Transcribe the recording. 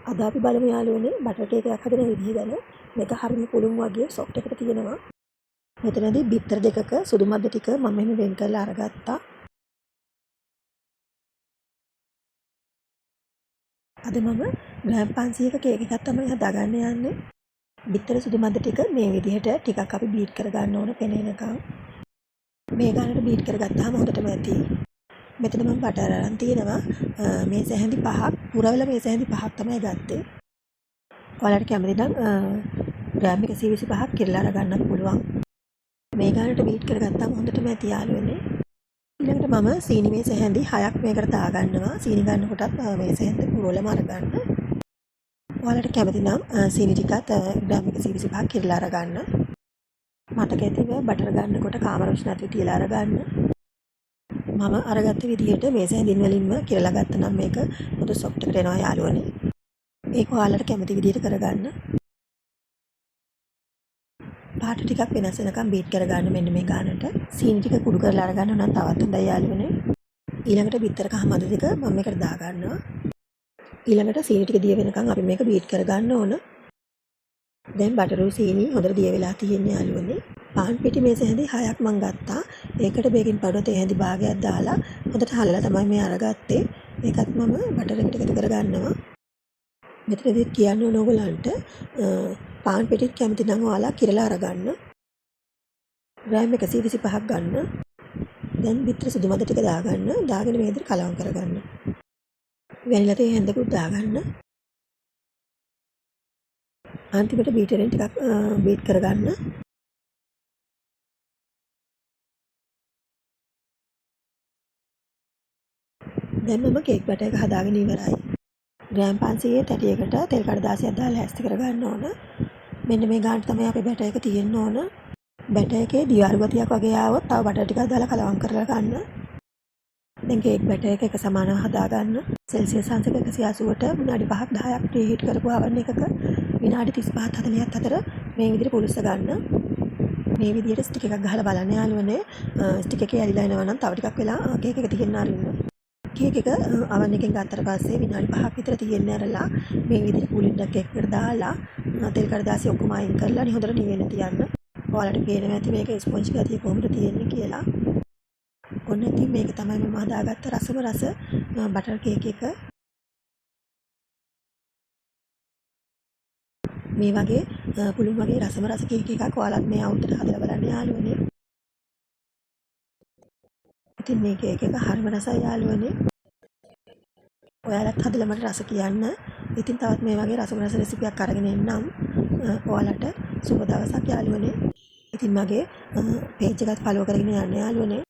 අද අපි බලමු යාළුවනේ බටර් කේක් එකක් හදන විදිහ ගැන. මේක හරිම පුළුම් වගේ සොෆ්ට් එකට තියෙනවා. මෙතනදී බිත්තර දෙකක සුදු මද්ද ටික මම මෙහෙම වෙන් කරලා අරගත්තා. අද මම ග්‍රෑම් 500ක කේක් එකක් තමයි හදාගන්න යන්නේ. බිත්තර සුදු මද්ද ටික මේ විදිහට ටිකක් අපි බීට් කරගන්න ඕන පෙනෙනකම්. මේ ගානට බීට් කරගත්තාම හොඳටම ඇති. මෙතන මම බටර් අරන් තියෙනවා මේ සැහැඳි 5ක් පුරවල මේ සැහැඳි 5ක් තමයි ගත්තේ. ඔයාලට කැමති නම් ග්‍රෑම් 125ක් කිරලා අරගන්නත් පුළුවන්. මේ ගානට බීට් කරගත්තාම හොඳටම ඇති යාළුවනේ. ඊළඟට මම සීනි මේ සැහැඳි 6ක් මේකට දාගන්නවා. සීනි ගන්නකොටත් මේ සැහැඳි පුරවලම අරගන්න. ඔයාලට කැමති නම් සීනි ටිකත් ග්‍රෑම් 125ක් කිරලා අරගන්න. මතක ඇතිව බටර් ගන්නකොට කාමර උෂ්ණත්වයේ තියලා අරගන්න. මම අරගත්ත විදිහට මේ සැහැඳින් වලින්ම කිරලා ගත්තා නම් මේක පොදු සොෆ්ට් එකට එනවා යාළුවනේ. ඒක ඔයාලට කැමති විදිහට කරගන්න. පාට ටිකක් වෙනස් වෙනකම් බීට් කරගන්න මෙන්න මේ ගානට. සීනි ටික කුඩු කරලා අරගන්න නම් තවත් හොඳයි යාළුවනේ. ඊළඟට බිත්තර කහ මද ටික මම මේකට දා ගන්නවා. ඊළඟට සීනි ටික දිය වෙනකම් අපි මේක බීට් කරගන්න ඕන. දැන් බටරු සීනි හොඳට දිය වෙලා තියෙන්නේ යාළුවනේ. පාන් පිටි මේ සැහැඳි 6ක් මම ගත්තා. ඒකට බේකින් පවුඩර් තෙහැඳි භාගයක් දාලා හොඳට හලලා තමයි මේ අරගත්තේ. ඒකත් මම බටර් එකට එකතු කරගන්නවා. මෙතනදී කියන්න ඕන ඕගලන්ට පාන් පිටිත් කැමති නම් ඔයාලා කිරලා අරගන්න. ග්‍රෑම් 125ක් ගන්න. දැන් බිත්තර සුදු මද ටික දාගන්න. දාගෙන මේ විදිහට කලවම් කරගන්න. වැනිලා තේ හැන්දකුත් දාගන්න. අන්තිමට බීටරෙන් ටිකක් බීට් කරගන්න. දැන් මම කේක් බැටර් එක හදාගෙන ඉවරයි. ග්‍රෑම් 500 තැටියකට තෙල් කඩදාසියක් දාලා හැස්ති කරගන්න ඕන. මෙන්න මේ ගානට තමයි අපේ බැටර් එක තියෙන්න ඕන. බැටර් එකේ දියාරු ගතියක් වගේ ආවොත් තව බටර් ටිකක් දාලා කලවම් කරලා ගන්න. දැන් කේක් බැටර් එක එක සමානව හදාගන්න. සෙල්සියස් අංශක 180ට විනාඩි 5ක් 10ක් ප්‍රීහීට් කරපු oven එකක විනාඩි 35ත් 40ත් අතර මේ විදිහට පුරුස්ස ගන්න. මේ විදිහට ස්ටික් එකක් ගහලා බලන්න යාළුවනේ. ස්ටික් එකේ ඇලිලා එනවා නම් තව ටිකක් වෙලා කේක් එක තියෙන්න ආරින්න. කේක් එක oven එකෙන් ගත්තට පස්සේ විනාඩි 5ක් විතර තියෙන්න ඇරලා මේ විදිහට කූලින් ඩක් එකකට දාලා තෙල් කඩදාසිය ඔක්කොම අයින් කරලා හොඳට නිවෙන්න තියන්න. ඔයාලට පේනවා ඇති මේක ස්පොන්ජ් ගතිය කොහොමද තියෙන්නේ කියලා. ඔන්න ඉතින් මේක තමයි මම හදාගත්ත රසම රස බටර් කේක් එක. මේ වගේ පුළුම් වගේ රසම රස කේක් එකක් ඔයාලත් මේ අවුරුද්දට හදලා බලන්න යාළුවනේ. ඉතින් මේ කේක් එක හරිම රසයි යාළුවනේ. ඔයාලත් හදලා මට රස කියන්න. ඉතින් තවත් මේ වගේ රසම රස රෙසිපියක් අරගෙන එන්නම්. ඔයාලට සුබ දවසක් යාළුවනේ. ඉතින් මගේ පේජ් එකත් ෆලෝ කරගෙන යන්න යාළුවනේ.